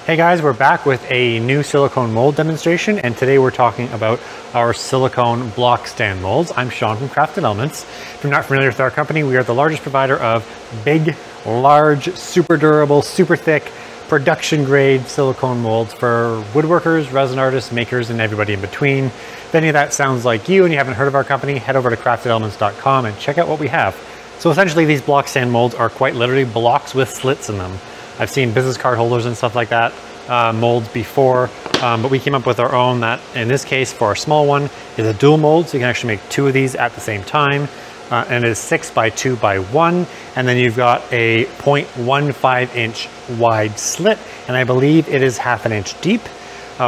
Hey guys, we're back with a new silicone mold demonstration, and today we're talking about our silicone block stand molds. I'm Sean from Crafted Elements. If you're not familiar with our company, we are the largest provider of big, large, super durable, super thick, production grade silicone molds for woodworkers, resin artists, makers, and everybody in between. If any of that sounds like you and you haven't heard of our company, head over to craftedelements.com and check out what we have. So essentially these block stand molds are quite literally blocks with slits in them. I've seen business card holders and stuff like that, molds before, but we came up with our own that, in this case, for our small one, is a dual mold, so you can actually make two of these at the same time, and it is 6 by 2 by 1, and then you've got a 0.15 inch wide slit, and I believe it is ½ inch deep.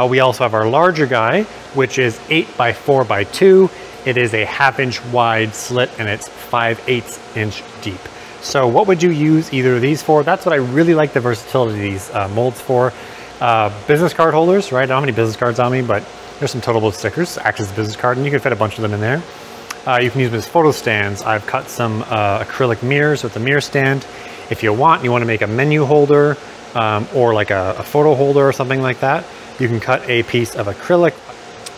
We also have our larger guy, which is 8 by 4 by 2. It is a ½ inch wide slit, and it's 5/8 inch deep. So what would you use either of these for? That's what I really like the versatility of these molds for. Business card holders, right? I don't have any business cards on me, but there's some total stickers, acts as a business card, and you can fit a bunch of them in there. You can use them as photo stands. I've cut some acrylic mirrors with the mirror stand. If you want to make a menu holder or like a photo holder or something like that, you can cut a piece of acrylic.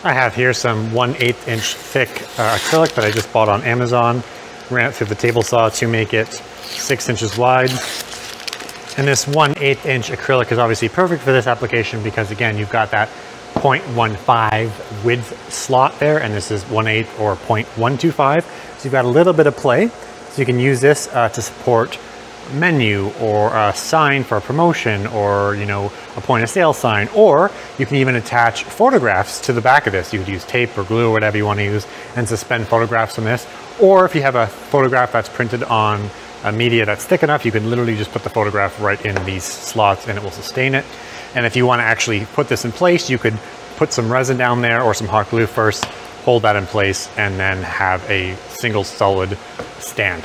I have here some 1/8 inch thick acrylic that I just bought on Amazon. Ran it through the table saw to make it 6 inches wide. And this 1/8 inch acrylic is obviously perfect for this application because, again, you've got that 0.15 width slot there, and this is 1/8 or 0.125. So you've got a little bit of play. So you can use this to support menu or a sign for a promotion, or a point of sale sign, or you can even attach photographs to the back of this. You could use tape or glue or whatever you want to use and suspend photographs on this. Or if you have a photograph that's printed on a media that's thick enough, you can literally just put the photograph right in these slots and it will sustain it. And if you want to actually put this in place, you could put some resin down there or some hot glue first, hold that in place, and then have a single solid stand.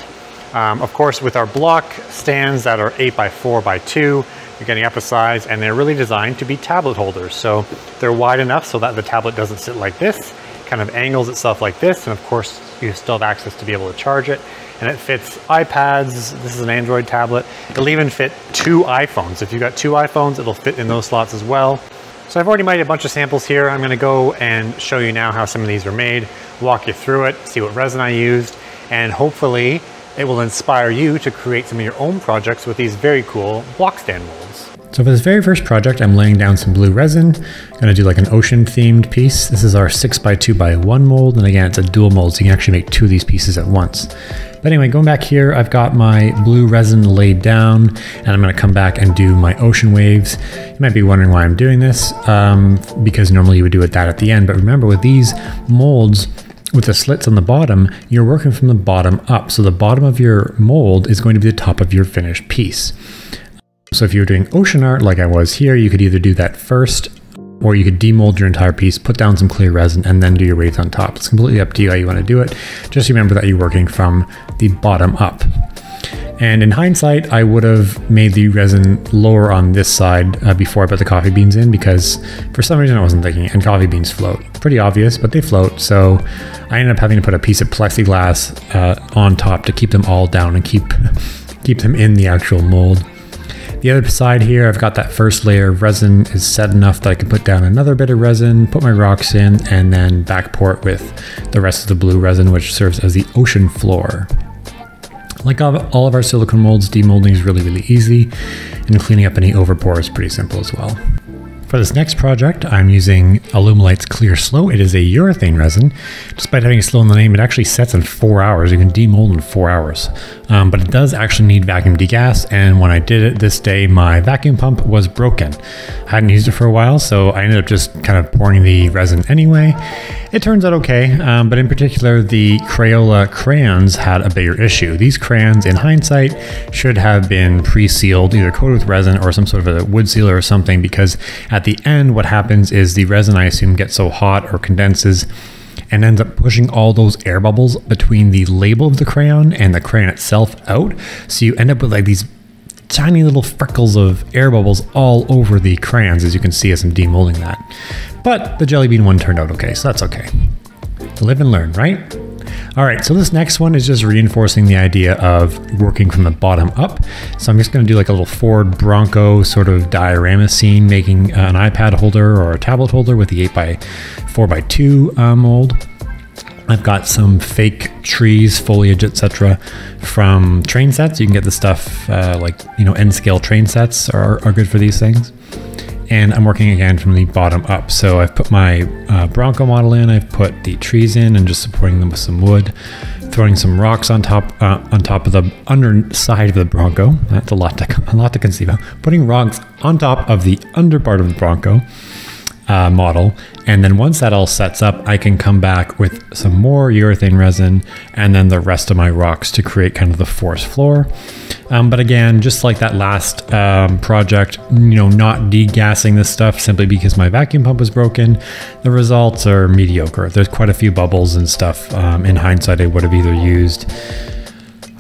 Of course, with our block stands that are 8 by 4 by 2, you're getting up a size, and they're really designed to be tablet holders. So they're wide enough so that the tablet doesn't sit like this, kind of angles itself like this, and of course you still have access to be able to charge it. And it fits iPads. This is an Android tablet. It'll even fit 2 iPhones. If you've got 2 iPhones, it'll fit in those slots as well. So I've already made a bunch of samples here. I'm gonna go and show you now how some of these are made, walk you through it, see what resin I used, and hopefully it will inspire you to create some of your own projects with these very cool block stand molds. So for this very first project, I'm laying down some blue resin. I'm gonna do like an ocean themed piece. This is our 6 by 2 by 1 mold. And again, it's a dual mold, so you can actually make 2 of these pieces at once. But anyway, going back here, I've got my blue resin laid down, and I'm gonna come back and do my ocean waves. You might be wondering why I'm doing this, because normally you would do it that at the end. But remember, with these molds, with the slits on the bottom, you're working from the bottom up. So the bottom of your mold is going to be the top of your finished piece. So if you're doing ocean art like I was here, you could either do that first, or you could demold your entire piece, put down some clear resin, and then do your waves on top. It's completely up to you how you want to do it. Just remember that you're working from the bottom up. And in hindsight, I would have made the resin lower on this side before I put the coffee beans in, because for some reason I wasn't thinking, and coffee beans float. Pretty obvious, but they float. So I ended up having to put a piece of plexiglass on top to keep them all down and keep them in the actual mold. The other side here, I've got that first layer of resin is set enough that I can put down another bit of resin, put my rocks in, and then backport with the rest of the blue resin, which serves as the ocean floor. Like all of our silicone molds, demolding is really, really easy, and cleaning up any overpour is pretty simple as well. For this next project, I'm using Alumilite's Clear Slow. It is a urethane resin. Despite having a slow in the name, it actually sets in 4 hours. You can demold in 4 hours. But it does actually need vacuum degas, and when I did it this day, my vacuum pump was broken. I hadn't used it for a while, so I ended up just kind of pouring the resin anyway. It turns out okay, but in particular, the Crayola crayons had a bigger issue. These crayons, in hindsight, should have been pre-sealed, either coated with resin or some sort of a wood sealer or something, because at the end, what happens is the resin, I assume, gets so hot or condenses and ends up pushing all those air bubbles between the label of the crayon and the crayon itself out. So you end up with like these tiny little freckles of air bubbles all over the crayons, as you can see as I'm demolding that. But the jelly bean one turned out okay, so that's okay. Live and learn, right? All right, so this next one is just reinforcing the idea of working from the bottom up. So I'm just gonna do like a little Ford Bronco sort of diorama scene, making an iPad holder or a tablet holder with the 8x4x2 mold. I've got some fake trees, foliage, etc. from train sets. You can get the stuff like, you know, N scale train sets are good for these things. And I'm working again from the bottom up. So I've put my Bronco model in, I've put the trees in and just supporting them with some wood, throwing some rocks on top of the underside of the Bronco. That's a lot to conceive of. Putting rocks on top of the under part of the Bronco model. And then once that all sets up, I can come back with some more urethane resin and then the rest of my rocks to create kind of the forest floor. But again, just like that last project, you know, not degassing this stuff simply because my vacuum pump was broken. The results are mediocre. There's quite a few bubbles and stuff. In hindsight, I would have either used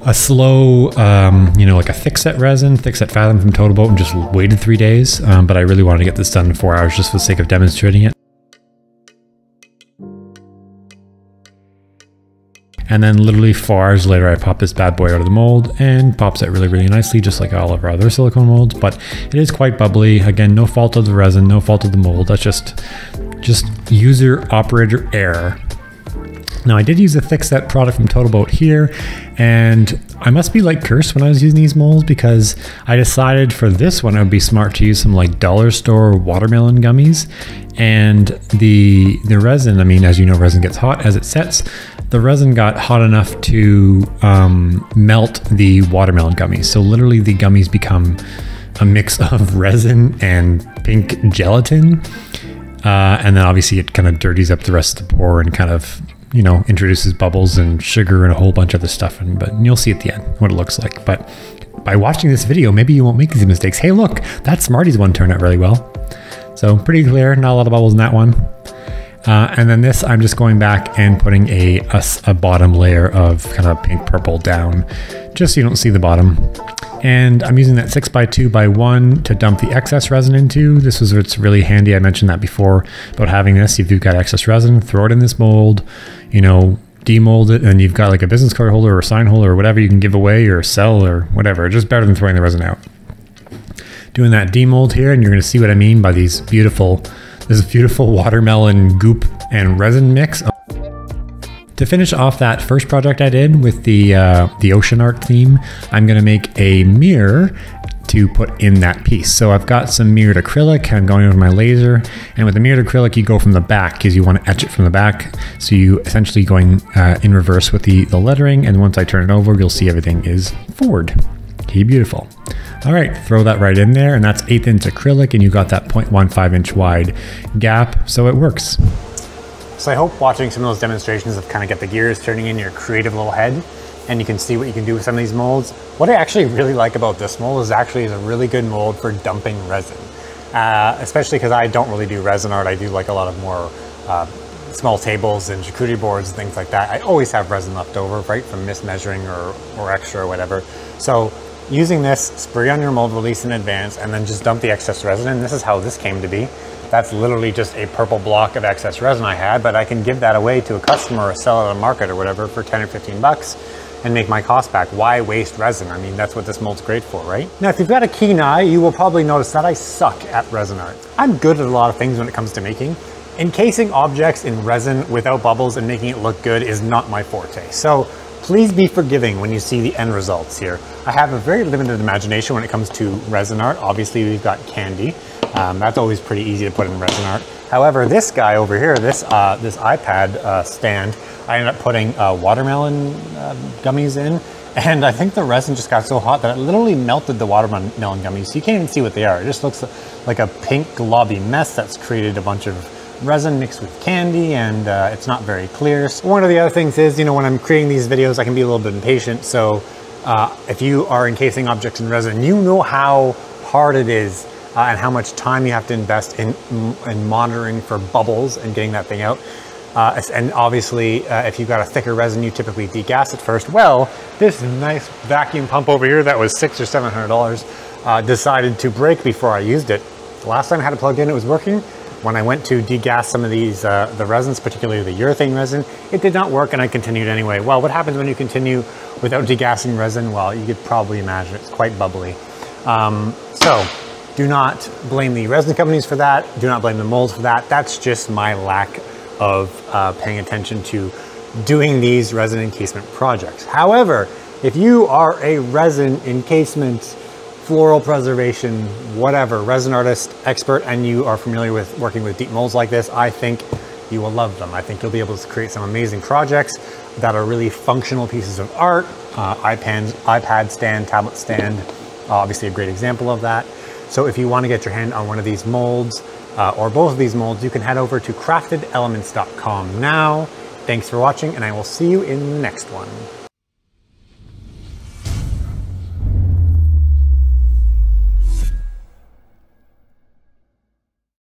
a slow, you know, like a thick set Fathom from Total Boat and just waited 3 days. But I really wanted to get this done in 4 hours just for the sake of demonstrating it. And then literally 4 hours later, I pop this bad boy out of the mold and pops it really, really nicely, just like all of our other silicone molds. But it is quite bubbly. Again, no fault of the resin, no fault of the mold. That's just user operator error. Now I did use a thick set product from Total Boat here, and I must be like cursed when I was using these molds because I decided for this one it would be smart to use some like dollar store watermelon gummies. And the resin, I mean, as you know, resin gets hot as it sets. The resin got hot enough to melt the watermelon gummies. So literally the gummies become a mix of resin and pink gelatin. And then obviously it kind of dirties up the rest of the pour and kind of, you know, introduces bubbles and sugar and a whole bunch of other stuff. But you'll see at the end what it looks like. But by watching this video, maybe you won't make these mistakes. Hey, look, that Smarties one turned out really well. So pretty clear, not a lot of bubbles in that one. And then this, I'm just going back and putting a bottom layer of kind of pink purple down, just so you don't see the bottom. And I'm using that 6x2x1 to dump the excess resin into. This is where it's really handy. I mentioned that before about having this. If you've got excess resin, throw it in this mold, you know, demold it, and you've got like a business card holder or a sign holder or whatever you can give away or sell or whatever. Just better than throwing the resin out. Doing that demold here, and you're going to see what I mean by this beautiful watermelon goop and resin mix. To finish off that first project I did with the ocean art theme, I'm going to make a mirror to put in that piece. So I've got some mirrored acrylic. I'm going over my laser, and with the mirrored acrylic, you go from the back because you want to etch it from the back. So you essentially going in reverse with the lettering, and once I turn it over, you'll see everything is forward. Okay, beautiful. All right, throw that right in there, and that's 1/8 inch acrylic, and you got that 0.15 inch wide gap, so it works. So I hope watching some of those demonstrations have kind of get the gears turning in your creative little head, and you can see what you can do with some of these molds. What I actually really like about this mold is actually a really good mold for dumping resin, especially because I don't really do resin art. I do like a lot of more small tables and charcuterie boards and things like that. I always have resin left over, right, from mismeasuring or extra or whatever. So using this, spray on your mold release in advance, and then just dump the excess resin in. This is how this came to be. That's literally just a purple block of excess resin I had, but I can give that away to a customer or sell it at a market or whatever for 10 or 15 bucks and make my cost back. Why waste resin? I mean, that's what this mold's great for, right? Now, if you've got a keen eye, you will probably notice that I suck at resin art. I'm good at a lot of things when it comes to making. Encasing objects in resin without bubbles and making it look good is not my forte. So please be forgiving when you see the end results here. I have a very limited imagination when it comes to resin art. Obviously, we've got candy. That's always pretty easy to put in resin art. However, this guy over here, this iPad stand, I ended up putting watermelon gummies in, and I think the resin just got so hot that it literally melted the watermelon gummies. So you can't even see what they are. It just looks like a pink globby mess that's created a bunch of resin mixed with candy, and it's not very clear. So one of the other things is, you know, when I'm creating these videos, I can be a little bit impatient. So if you are encasing objects in resin, you know how hard it is and how much time you have to invest in monitoring for bubbles and getting that thing out. And obviously, if you've got a thicker resin, you typically degas it first. Well, this nice vacuum pump over here that was $600 or $700 decided to break before I used it. The last time I had it plugged in, it was working. When I went to degas some of these, the resins, particularly the urethane resin, it did not work and I continued anyway. Well, what happens when you continue without degassing resin? Well, you could probably imagine it's quite bubbly. So do not blame the resin companies for that. Do not blame the molds for that. That's just my lack of paying attention to doing these resin encasement projects. However, if you are a resin encasement, floral preservation, whatever, resin artist, expert, and you are familiar with working with deep molds like this, I think you will love them. I think you'll be able to create some amazing projects that are really functional pieces of art. iPad stand, tablet stand, obviously a great example of that. So if you want to get your hand on one of these molds, or both of these molds, you can head over to craftedelements.com now. Thanks for watching, and I will see you in the next one.